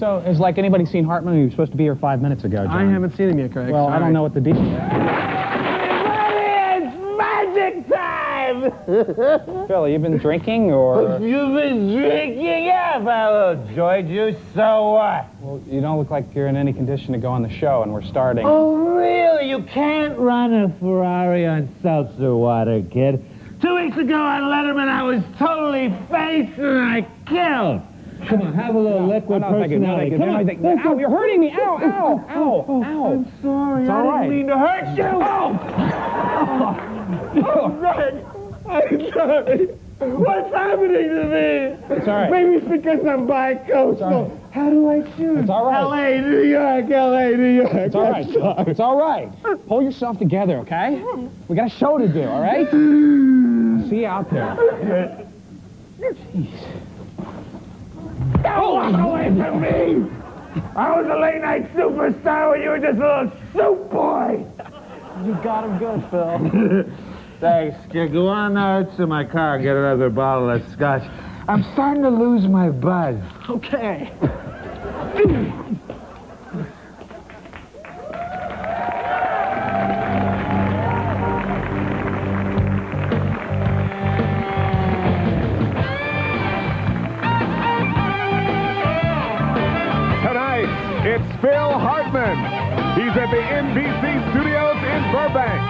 So, has like anybody seen Hartman? He was supposed to be here 5 minutes ago, John. I haven't seen him yet, Craig. Well, I don't know what the deal is. It's magic time! Phil, you been drinking, or...? You've been drinking? Yeah, I've had a little joy juice, so what? Well, you don't look like you're in any condition to go on the show, and we're starting. Oh, really? You can't run a Ferrari on seltzer water, kid. 2 weeks ago on Letterman, I was totally faced and I killed. Come on, have a little liquid personality. Come on. Ow, you're hurting me. Ow, ow, ow, ow. I'm sorry. It's all right. I didn't mean to hurt you. Oh, Greg. I'm sorry. What's happening to me? It's all right. Maybe it's because I'm bi-coastal. How do I choose? It's all right. L.A., New York, L.A., New York. It's all right. It's all right. Pull yourself together, okay? We got a show to do, all right? I'll see you out there. Jeez. Go away from me! I was a late-night superstar when you were just a little soup boy. You got him good, Phil. Thanks, kid. Go on out to my car and get another bottle of scotch. I'm starting to lose my buzz. Okay. It's Phil Hartman. He's at the NBC studios in Burbank.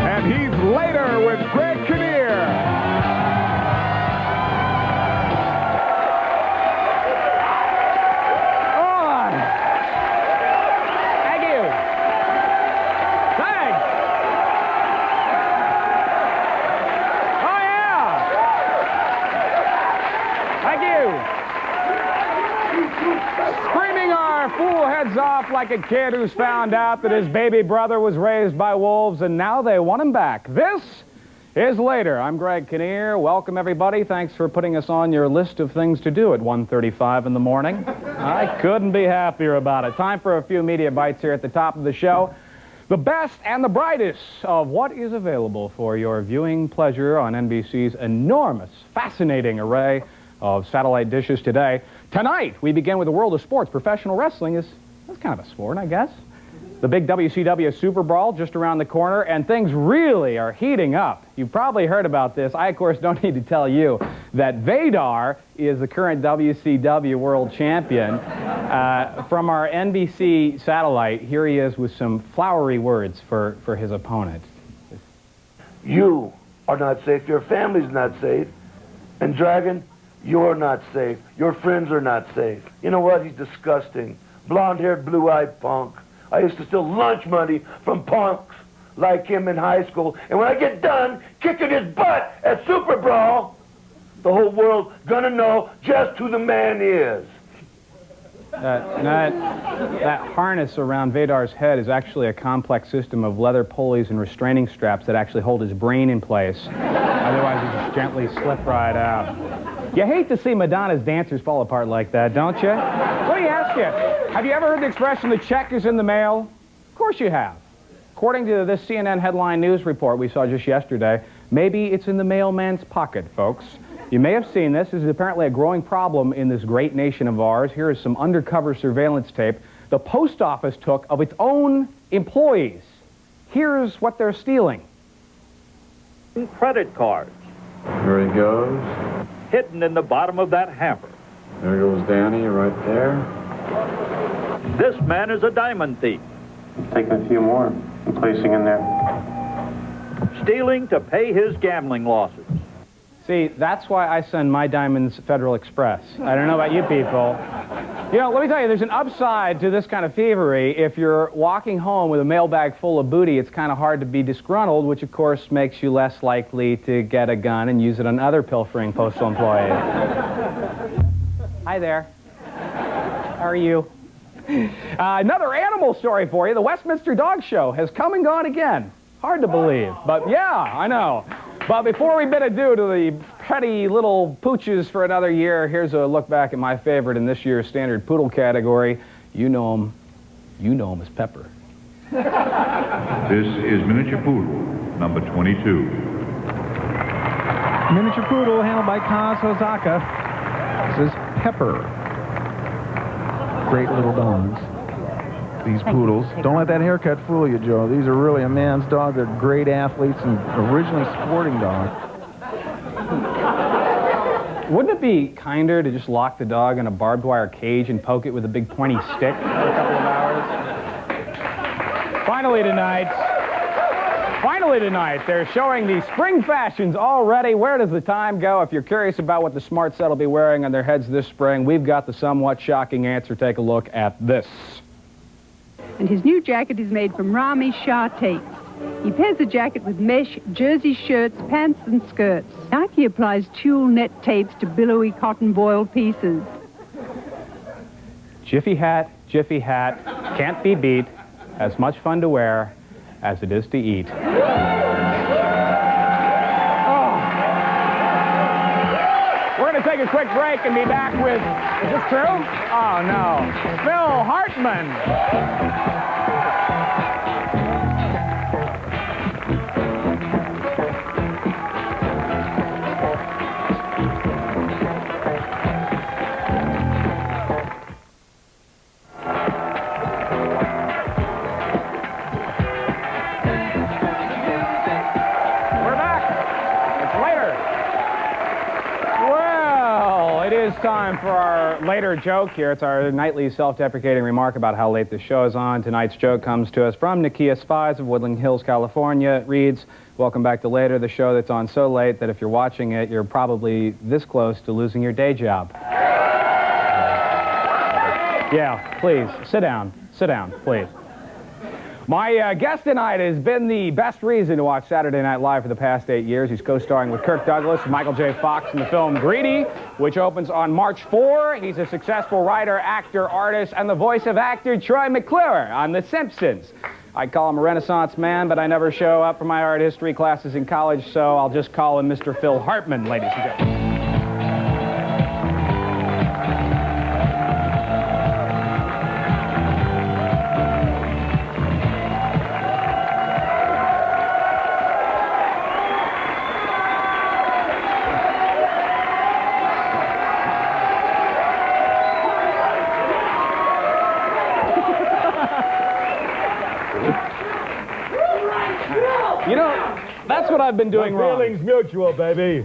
And he's later with Greg Kinnear. On. Thank you. Thanks. Oh, yeah. Thank you. Screaming our fool heads off like a kid who's found out that his baby brother was raised by wolves and now they want him back. This is Later. I'm Greg Kinnear. Welcome, everybody. Thanks for putting us on your list of things to do at 1:35 in the morning. I couldn't be happier about it. Time for a few media bites here at the top of the show. The best and the brightest of what is available for your viewing pleasure on NBC's enormous, fascinating array of satellite dishes today. Tonight, we begin with the world of sports. Professional wrestling that's kind of a sport, I guess. The big WCW Super Brawl just around the corner, and things really are heating up. You've probably heard about this. I, of course, don't need to tell you that Vadar is the current WCW World Champion. From our NBC satellite, here he is with some flowery words for his opponent. You are not safe. Your family's not safe. And Dragon, you're not safe. Your friends are not safe. You know what? He's disgusting. Blonde-haired, blue-eyed punk. I used to steal lunch money from punks like him in high school. And when I get done kicking his butt at Super Brawl, the whole world's gonna know just who the man is. That harness around Vadar's head is actually a complex system of leather pulleys and restraining straps that actually hold his brain in place. Otherwise, he just gently slip right out. You hate to see Madonna's dancers fall apart like that, don't you? Let me ask you, have you ever heard the expression, the check is in the mail? Of course you have. According to this CNN headline news report we saw just yesterday, maybe it's in the mailman's pocket, folks. You may have seen this. This is apparently a growing problem in this great nation of ours. Here is some undercover surveillance tape the post office took of its own employees. Here's what they're stealing. Credit cards. Here he goes. Hidden in the bottom of that hamper. There goes Danny right there. This man is a diamond thief. Taking a few more and placing in there. Stealing to pay his gambling losses. See, that's why I send my diamonds Federal Express. I don't know about you people. You know, let me tell you, there's an upside to this kind of thievery. If you're walking home with a mailbag full of booty, it's kind of hard to be disgruntled, which of course makes you less likely to get a gun and use it on other pilfering postal employees. Hi there. How are you? Another animal story for you. The Westminster Dog Show has come and gone again. Hard to believe, but yeah, I know. But before we bid adieu to the petty little pooches for another year, here's a look back at my favorite in this year's standard poodle category. You know him as Pepper. This is Miniature Poodle, number 22. Miniature Poodle, handled by Kaz Hosaka. This is Pepper. great little dogs. These poodles. Don't let that haircut fool you, Joe. These are really a man's dog. They're great athletes and originally sporting dogs. Wouldn't it be kinder to just lock the dog in a barbed wire cage and poke it with a big pointy stick for a couple of hours? Finally tonight, they're showing the spring fashions already. Where does the time go? If you're curious about what the smart set will be wearing on their heads this spring, we've got the somewhat shocking answer. Take a look at this. And his new jacket is made from Rami Shah tapes. He pairs the jacket with mesh, jersey shirts, pants, and skirts. Nike applies tulle net tapes to billowy cotton boiled pieces. Jiffy hat, can't be beat. As much fun to wear as it is to eat. Oh. We're going to take a quick break and be back with, is this true? Oh, no. Phil Hartman. Time for our later joke here. It's our nightly self-deprecating remark about how late the show is on. Tonight's joke comes to us from Nakia Spies of Woodland Hills, California. It reads, welcome back to Later, the show that's on so late that if you're watching it, you're probably this close to losing your day job. Yeah, please, sit down, please. My guest tonight has been the best reason to watch Saturday Night Live for the past 8 years. He's co-starring with Kirk Douglas and Michael J. Fox in the film Greedy, which opens on March 4. He's a successful writer, actor, artist, and the voice of actor Troy McClure on The Simpsons. I call him a Renaissance man, but I never show up for my art history classes in college, so I'll just call him Mr. Phil Hartman, ladies and gentlemen. You know, that's what I've been doing wrong. Feelings mutual, baby.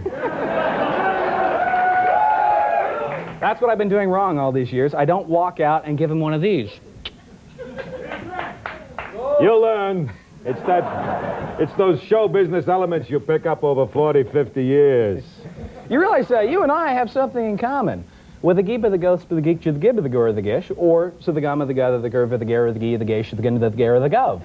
That's what I've been doing wrong all these years. I don't walk out and give him one of these. You'll learn. It's those show business elements you pick up over 40, 50 years. You realize you and I have something in common. With the geep of the ghost of the geek to the gib of the gore of the gish, or so the gum of the gut of the curve of the gare of the gee of the gaish of the gun of the gare of the gov.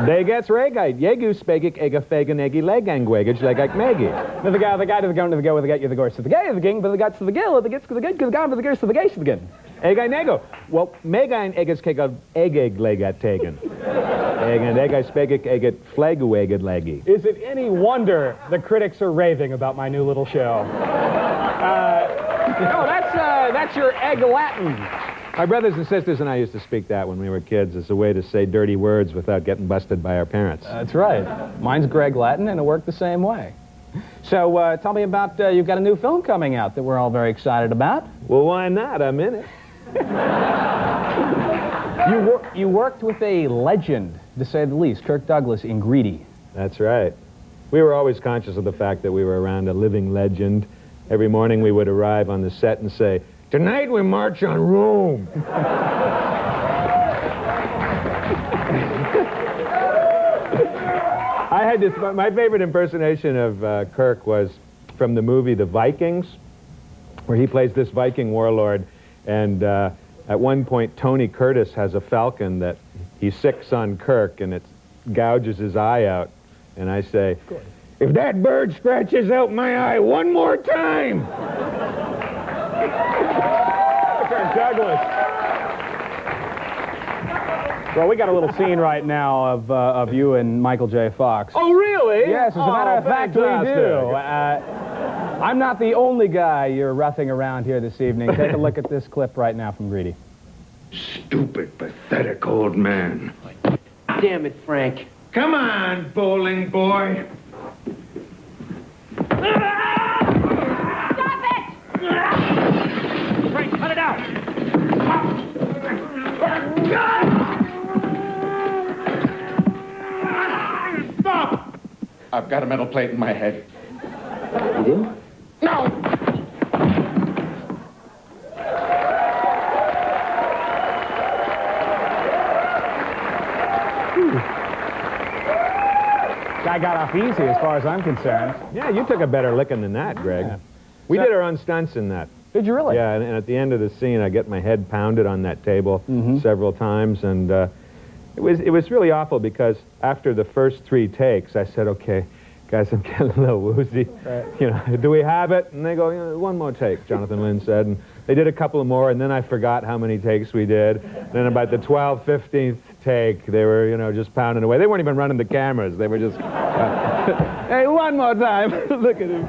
They gets regite. Yegu spegik ega fagan eggy legangwegage legak megi. The guy to the gun to the go with the get you the gorse to the gay of the ging, but the guts to the gill of the gits to the good to the gum of the gorse to the gaish to the gun. Egai nego. Well, megain egas kega egeg legat taken. Egan egai spegik eget flagu eged leggy. Is it any wonder the critics are raving about my new little show? No, that's your egg Latin. My brothers and sisters and I used to speak that when we were kids as a way to say dirty words without getting busted by our parents. That's right. Mine's Greg Latin, and it worked the same way. So tell me about, you've got a new film coming out that we're all very excited about. Well, why not? I'm in it. You worked with a legend, to say the least, Kirk Douglas in Greedy. That's right. We were always conscious of the fact that we were around a living legend. Every morning we would arrive on the set and say, "Tonight we march on Rome." I had this, my favorite impersonation of Kirk was from the movie The Vikings, where he plays this Viking warlord, and at one point Tony Curtis has a falcon that he sicks on Kirk, and it gouges his eye out, and I say, "If that bird scratches out my eye one more time." Kirk Douglas. Well, we got a little scene right now of you and Michael J. Fox. Oh, really? Yes, as a matter of fact, we do. I'm not the only guy you're roughing around here this evening. Take a look at this clip right now from Greedy. Stupid, pathetic old man. Damn it, Frank. Come on, bowling boy. Stop it! Frank, cut it out. I've got a metal plate in my head. You do? No! Guy got off easy as far as I'm concerned. Yeah, you took a better licking than that, Greg. Yeah. We So- did our own stunts in that. Did you really? Yeah, and at the end of the scene, I get my head pounded on that table several times, and it was really awful because after the first 3 takes, I said, "Okay, guys, I'm getting a little woozy. Right. You know, do we have it?" And they go, "One more take," Jonathan Lynn said, and they did a couple of more, and then I forgot how many takes we did. Then about the 12th, 15th take, they were, you know, just pounding away. They weren't even running the cameras. They were just, "Hey, one more time." Look at him.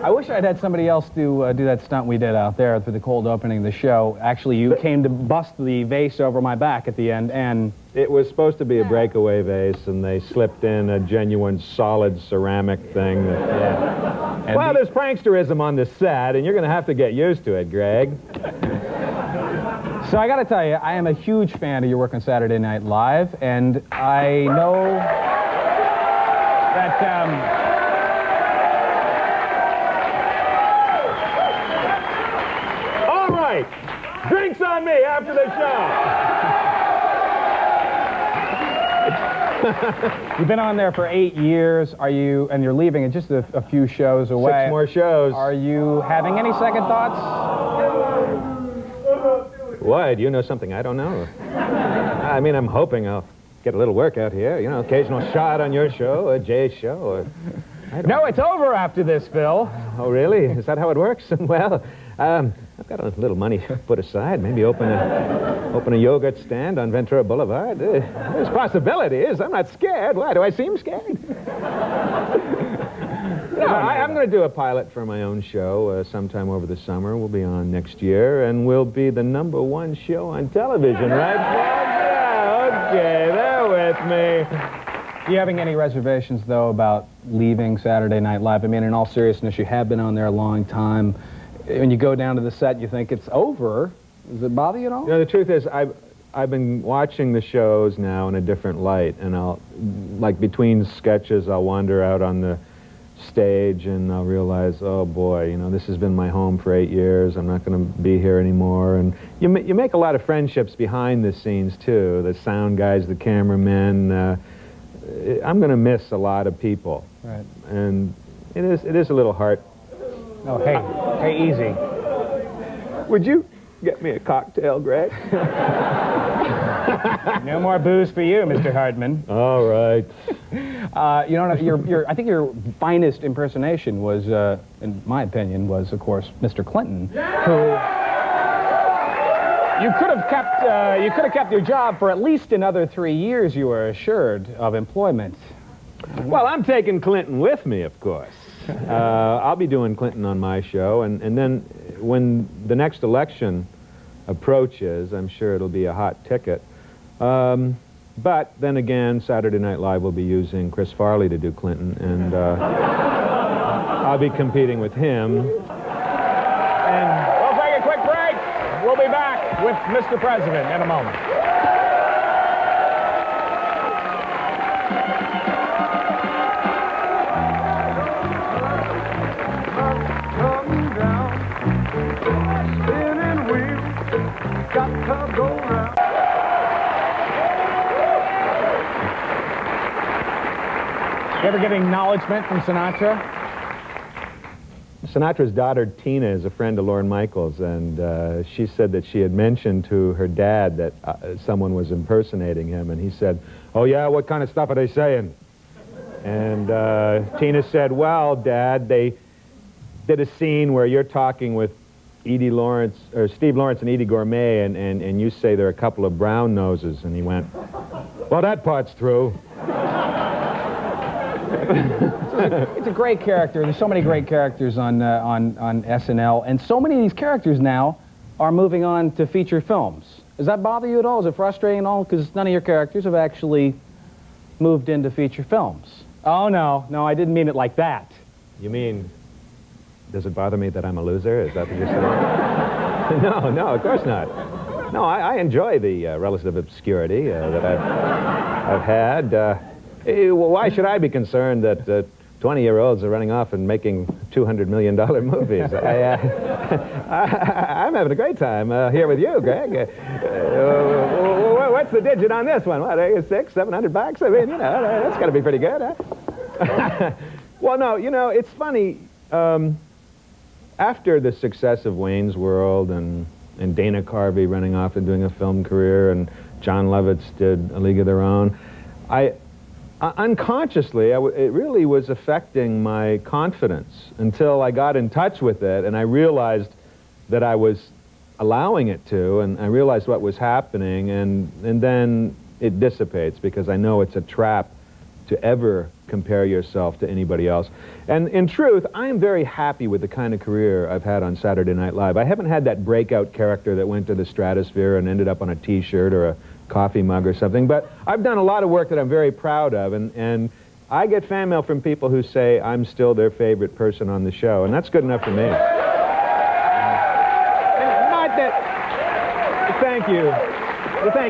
I wish I'd had somebody else do that stunt we did out there for the cold opening of the show. Actually, you came to bust the vase over my back at the end, and... It was supposed to be a breakaway vase, and they slipped in a genuine solid ceramic thing. And well, there's pranksterism on the set, and you're going to have to get used to it, Greg. So I got to tell you, I am a huge fan of your work on Saturday Night Live, and I know that... All right, drinks on me after the show. You've been on there for 8 years. Are you, and you're leaving in just a few shows away. 6 more shows. Are you having any second thoughts? Why? Do you know something I don't know? I mean, I'm hoping I'll get a little work out here. You know, occasional shot on your show, or Jay's show, or... No, it's over after this, Phil. Oh, really? Is that how it works? Well, I've got a little money put aside. Maybe open a yogurt stand on Ventura Boulevard. There's possibilities. I'm not scared. Why? Do I seem scared? No, I'm going to do a pilot for my own show sometime over the summer. We'll be on next year, and we'll be the #1 show on television, right? Yeah, okay, they're with me. Are you having any reservations, though, about leaving Saturday Night Live? I mean, in all seriousness, you have been on there a long time. When you go down to the set, you think it's over. Does it bother you at all? You know, the truth is, I've been watching the shows now in a different light, and I'll, like, between sketches, I'll wander out on the stage, and I'll realize, oh boy, you know, this has been my home for 8 years. I'm not going to be here anymore. And you make a lot of friendships behind the scenes too. The sound guys, the cameramen. I'm going to miss a lot of people. Right. And it is a little hard. Oh, hey, easy. Would you get me a cocktail, Greg? No more booze for you, Mr. Hartman. All right. You know, I think your finest impersonation was, in my opinion, was, of course, Mr. Clinton, who you could have kept your job for at least another 3 years. You were assured of employment. Well, I'm taking Clinton with me, of course. I'll be doing Clinton on my show, and then when the next election approaches, I'm sure it'll be a hot ticket. But then again, Saturday Night Live will be using Chris Farley to do Clinton, and I'll be competing with him. And we'll take a quick break. We'll be back with Mr. President in a moment. You ever get acknowledgement from Sinatra? Sinatra's daughter, Tina, is a friend of Lorne Michaels, and she said that she had mentioned to her dad that someone was impersonating him, and he said, "Oh, yeah, what kind of stuff are they saying?" And Tina said, "Well, Dad, they did a scene where you're talking with Steve Lawrence and Edie Gourmet, and you say there are a couple of brown noses," and he went, "Well, that part's true." It's a great character. There's so many great characters on SNL, and so many of these characters now are moving on to feature films. Does that bother you at all? Is it frustrating at all? Because none of your characters have actually moved into feature films. Oh, no, I didn't mean it like that. You mean, does it bother me that I'm a loser? Is that what you're saying? No, of course not. No, I enjoy the relative obscurity that I've had. Well, why should I be concerned that 20-year-olds are running off and making $200 million movies? I'm having a great time here with you, Greg. What's the digit on this one? What, $600-700? I mean, that's got to be pretty good, huh? Well, no, it's funny. After the success of Wayne's World and Dana Carvey running off and doing a film career, and John Lovitz did A League of Their Own, unconsciously, it really was affecting my confidence until I got in touch with it and I realized that I was allowing it to, and I realized what was happening, and then it dissipates because I know it's a trap to ever compare yourself to anybody else. And in truth, I am very happy with the kind of career I've had on Saturday Night Live. I haven't had that breakout character that went to the stratosphere and ended up on a T-shirt or a coffee mug or something, but I've done a lot of work that I'm very proud of, and I get fan mail from people who say I'm still their favorite person on the show, and that's good enough for me. Not that... Thank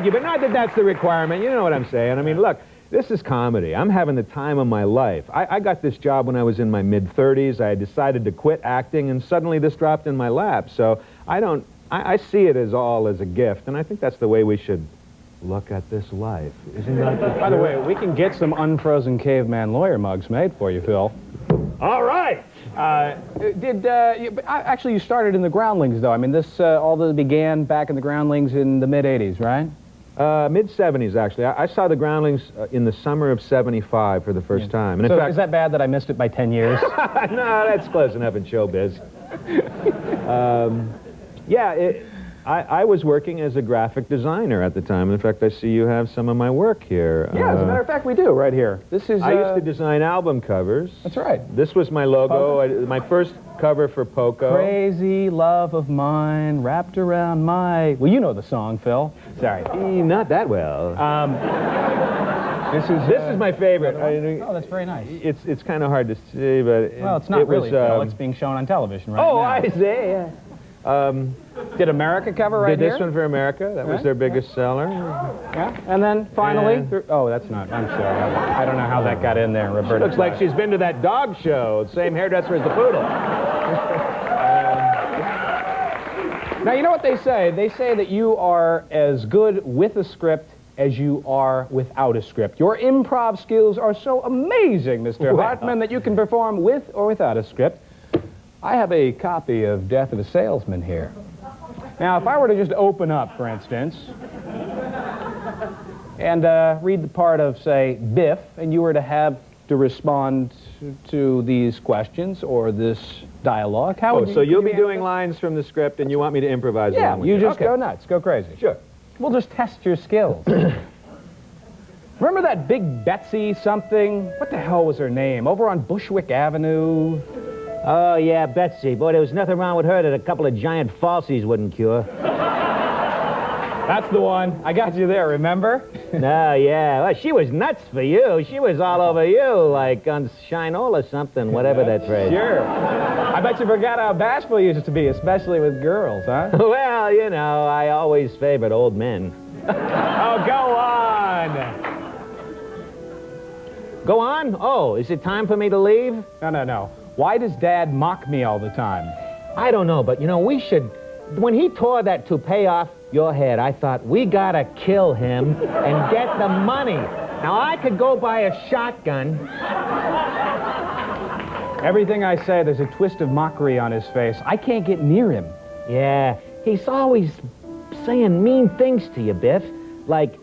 you, but not that that's the requirement. You know what I'm saying. I mean, look, this is comedy. I'm having the time of my life. I got this job when I was in my mid-30s. I decided to quit acting, and suddenly this dropped in my lap. So I see it as all as a gift, and I think that's the way we should look at this life. Isn't that the truth? By the way, we can get some unfrozen caveman lawyer mugs made for you, Phil. All right. Actually, you started in the Groundlings, though. I mean, this all this began back in the Groundlings in the mid-'80s, right? Mid-'70s, actually. I saw the Groundlings in the summer of '75 for the first time. And so in fact, is that bad that I missed it by 10 years? No, that's close enough in showbiz. I was working as a graphic designer at the time. In fact, I see you have some of my work here. Yeah, as a matter of fact, we do, right here. This is... I used to design album covers. That's right. This was my logo, my first cover for Poco. Crazy love of mine wrapped around my... Well, you know the song, Phil. Sorry. Not that well. This is my favorite. Oh, that's very nice. It's kind of hard to see, but... Well, it's not really, Phil. It's being shown on television right now. Oh, I see, yeah. Did America cover right here? Did this one for America. That was their biggest seller. Yeah, and then finally... oh, that's not... I'm sorry. I don't know how that got in there, Roberta. Looks like she's been to that dog show. Same hairdresser as the poodle. Now, you know what they say? They say that you are as good with a script as you are without a script. Your improv skills are so amazing, Mr. Hartman, that you can perform with or without a script. I have a copy of Death of a Salesman here. Now, if I were to just open up, for instance, and read the part of, say, Biff, and you were to have to respond to these questions or this dialogue, how would you... So you'll be doing lines from the script, and you want me to improvise along with you just go nuts, go crazy. Sure. We'll just test your skills. Remember that big Betsy something? What the hell was her name? Over on Bushwick Avenue? Oh, yeah, Betsy. Boy, there was nothing wrong with her that a couple of giant falsies wouldn't cure. That's the one. I got you there, remember? No, yeah. Well, she was nuts for you. She was all over you, like on Shinola or something, whatever that phrase. Sure. I bet you forgot how bashful you used to be, especially with girls, huh? Well, you know, I always favored old men. Oh, go on! Go on? Oh, is it time for me to leave? No. Why does Dad mock me all the time? I don't know, but, you know, we should... When he tore that toupee off your head, I thought, we gotta kill him and get the money. Now, I could go buy a shotgun. Everything I say, there's a twist of mockery on his face. I can't get near him. Yeah, he's always saying mean things to you, Biff. Like,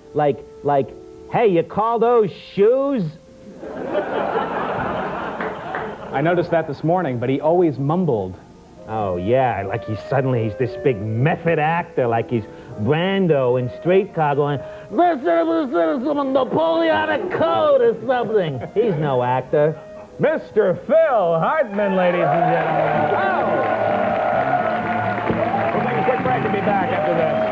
hey, you call those shoes? I noticed that this morning, but he always mumbled. Oh, yeah, like he's this big method actor, like he's Brando in Streetcar going, this is some Napoleonic code or something. He's no actor. Mr. Phil Hartman, ladies and gentlemen. Oh! We'll take a quick break and be back after this.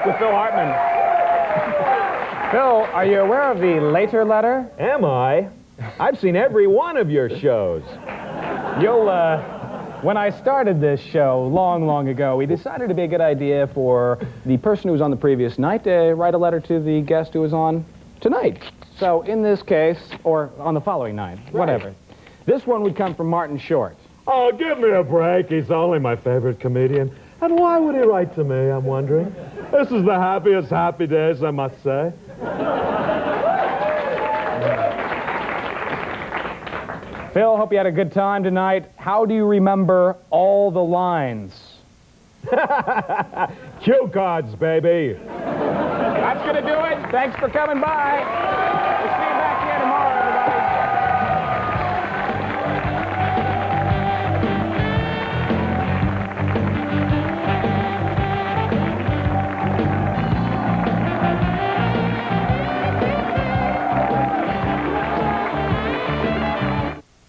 With Phil Hartman. Phil, are you aware of the later letter? Am I? I've seen every one of your shows. When I started this show long ago, we decided it'd be a good idea for the person who was on the previous night to write a letter to the guest who was on tonight. So in this case, or on the following night, whatever. This one would come from Martin Short. Oh, give me a break. He's only my favorite comedian. And why would he write to me, I'm wondering? This is the happiest happy days, I must say. Phil, hope you had a good time tonight. How do you remember all the lines? Cue cards, baby. That's going to do it. Thanks for coming by. We'll see you back